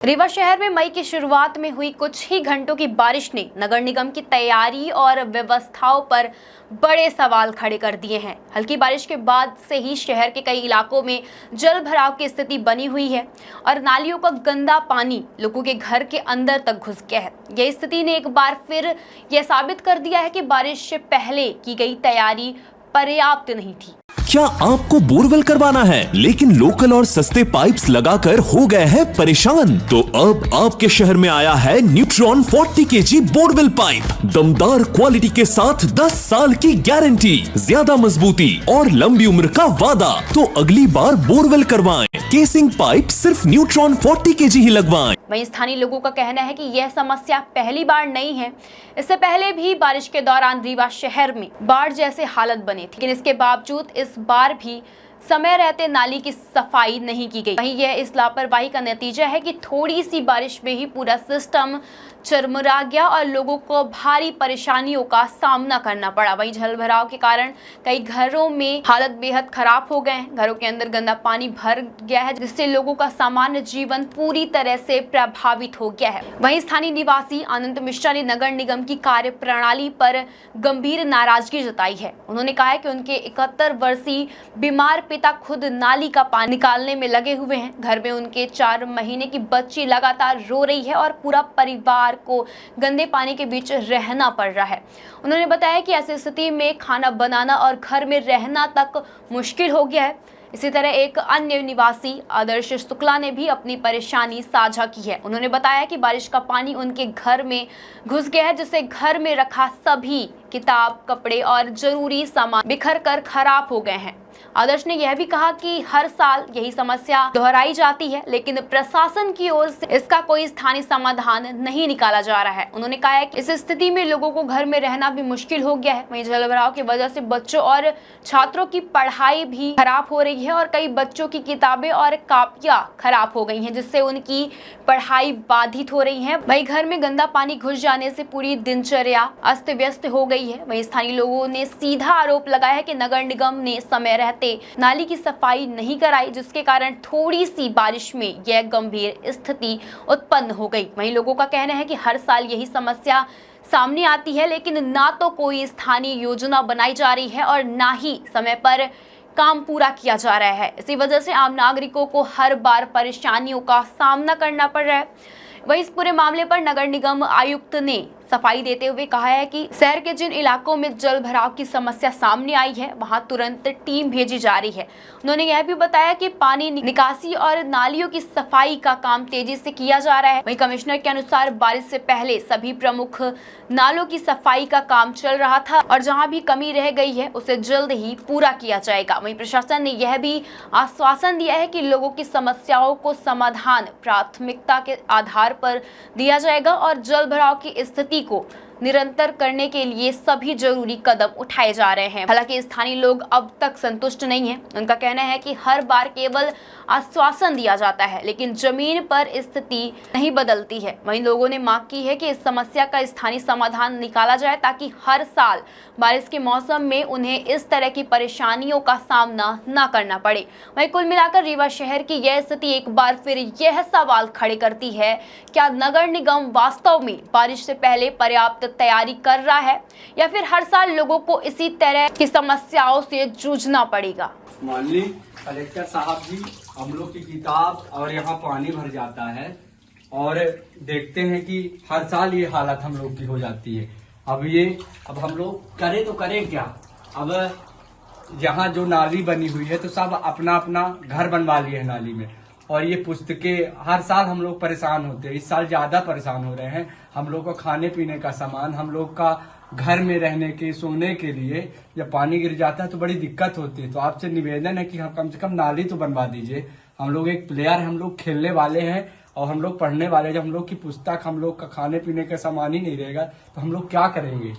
रीवा शहर में मई की शुरुआत में हुई कुछ ही घंटों की बारिश ने नगर निगम की तैयारी और व्यवस्थाओं पर बड़े सवाल खड़े कर दिए हैं। हल्की बारिश के बाद से ही शहर के कई इलाकों में जल भराव की स्थिति बनी हुई है और नालियों का गंदा पानी लोगों के घर के अंदर तक घुस गया है। यह स्थिति ने एक बार फिर यह साबित कर दिया है कि बारिश से पहले की गई तैयारी पर्याप्त नहीं थी। क्या आपको बोरवेल करवाना है लेकिन लोकल और सस्ते पाइप्स लगाकर हो गए हैं परेशान? तो अब आपके शहर में आया है न्यूट्रॉन 40 kg बोरवेल पाइप। दमदार क्वालिटी के साथ 10 साल की गारंटी, ज्यादा मजबूती और लंबी उम्र का वादा। तो अगली बार बोरवेल करवाएं, केसिंग पाइप सिर्फ न्यूट्रॉन 40 kg ही लगवाएं। वहीं स्थानीय लोगों का कहना है कि यह समस्या पहली बार नहीं है। इससे पहले भी बारिश के दौरान रीवा शहर में बाढ़ जैसे हालत बनी थी, लेकिन इसके बावजूद इस बार भी समय रहते नाली की सफाई नहीं की गई। वहीं यह इस लापरवाही का नतीजा है कि थोड़ी सी बारिश में ही पूरा सिस्टम चरमरा गया और लोगों को भारी परेशानियों का सामना करना पड़ा। वहीं जल भराव के कारण कई घरों में हालत बेहद खराब हो गए हैं। घरों के अंदर गंदा पानी भर गया है, जिससे लोगों का सामान्य जीवन पूरी तरह से प्रभावित हो गया है। वहीं स्थानीय निवासी अनंत मिश्रा ने नगर निगम की कार्य प्रणाली पर गंभीर नाराजगी जताई है। उन्होंने कहा है कि उनके 71 वर्षीय बीमार पिता खुद नाली का पानी निकालने में लगे हुए हैं। घर में उनके 4 महीने की बच्ची लगातार रो रही है और पूरा परिवार को गंदे पानी के बीच रहना पड़ रहा है। उन्होंने बताया कि ऐसी स्थिति में खाना बनाना और घर में रहना तक मुश्किल हो गया है। इसी तरह एक अन्य निवासी आदर्श शुक्ला ने भी अपनी परेशानी साझा की है। उन्होंने बताया कि बारिश का पानी उनके घर में घुस गया है, जिससे घर में रखा सभी किताब, कपड़े और जरूरी सामान बिखर कर खराब हो गए हैं। आदर्श ने यह भी कहा कि हर साल यही समस्या दोहराई जाती है, लेकिन प्रशासन की ओर से इसका कोई स्थानीय समाधान नहीं निकाला जा रहा है। उन्होंने कहा है कि इस स्थिति में लोगों को घर में रहना भी मुश्किल हो गया है। वहीं जलभराव की वजह से बच्चों और छात्रों की पढ़ाई भी खराब हो रही है और कई बच्चों की किताबें और कापियां खराब हो गई हैं, जिससे उनकी पढ़ाई बाधित हो रही है। वहीं घर में गंदा पानी घुस जाने से पूरी दिनचर्या अस्त व्यस्त हो गई है। वहीं स्थानीय लोगों ने सीधा आरोप लगाया है कि नगर निगम ने समय रहते नाली की सफाई नहीं कराई, जिसके कारण थोड़ी सी बारिश में यह गंभीर स्थिति उत्पन्न हो गई। वहीं लोगों का कहना है कि हर साल यही समस्या सामने आती है, लेकिन ना तो कोई स्थानीय योजना बनाई जा रही है और ना ही समय पर काम पूरा किया जा रहा है। इसी वजह से आम नागरिकों को हर बार परेशानियों का सामना करना पड़ रहा है। वहीं इस पूरे मामले पर नगर निगम आयुक्त ने सफाई देते हुए कहा है कि शहर के जिन इलाकों में जल भराव की समस्या सामने आई है, वहां तुरंत टीम भेजी जा रही है। उन्होंने यह भी बताया कि पानी निकासी और नालियों की सफाई का काम तेजी से किया जा रहा है। वहीं कमिश्नर के अनुसार बारिश से पहले सभी प्रमुख नालों की सफाई का काम चल रहा था और जहां भी कमी रह गई है उसे जल्द ही पूरा किया जाएगा। वहीं प्रशासन ने यह भी आश्वासन दिया है कि लोगों की समस्याओं को समाधान प्राथमिकता के आधार पर दिया जाएगा और जल भराव की स्थिति को निरंतर करने के लिए सभी जरूरी कदम उठाए जा रहे हैं। हालांकि स्थानीय लोग अब तक संतुष्ट नहीं हैं। उनका कहना है कि हर बार केवल आश्वासन दिया जाता है, लेकिन जमीन पर स्थिति नहीं बदलती है। वहीं लोगों ने मांग की है कि इस समस्या का स्थानीय समाधान निकाला जाए, ताकि हर साल बारिश के मौसम में उन्हें इस तरह की परेशानियों का सामना न करना पड़े। वहीं कुल मिलाकर रीवा शहर की यह स्थिति एक बार फिर यह सवाल खड़े करती है, क्या नगर निगम वास्तव में बारिश से पहले पर्याप्त तैयारी कर रहा है या फिर हर साल लोगों को इसी तरह की समस्याओं से जूझना पड़ेगा। माननीय कलेक्टर साहब जी, हम लोग की किताब और यहाँ पानी भर जाता है और देखते हैं कि हर साल ये हालत हम लोग की हो जाती है। अब हम लोग करें तो करें क्या? अब यहाँ जो नाली बनी हुई है तो सब अपना अपना घर बनवा लिए है नाली में, और ये पुस्तकें हर साल हम लोग परेशान होते हैं। इस साल ज्यादा परेशान हो रहे हैं। हम लोग को खाने पीने का सामान, हम लोग का घर में रहने के, सोने के लिए जब पानी गिर जाता है तो बड़ी दिक्कत होती है। तो आपसे निवेदन है कि हम कम से कम नाली तो बनवा दीजिए। हम लोग एक प्लेयर, हम लोग खेलने वाले हैं और हम लोग पढ़ने वाले हैं। जब हम लोग की पुस्तक, हम लोग का खाने पीने का सामान ही नहीं रहेगा तो हम लोग क्या करेंगे?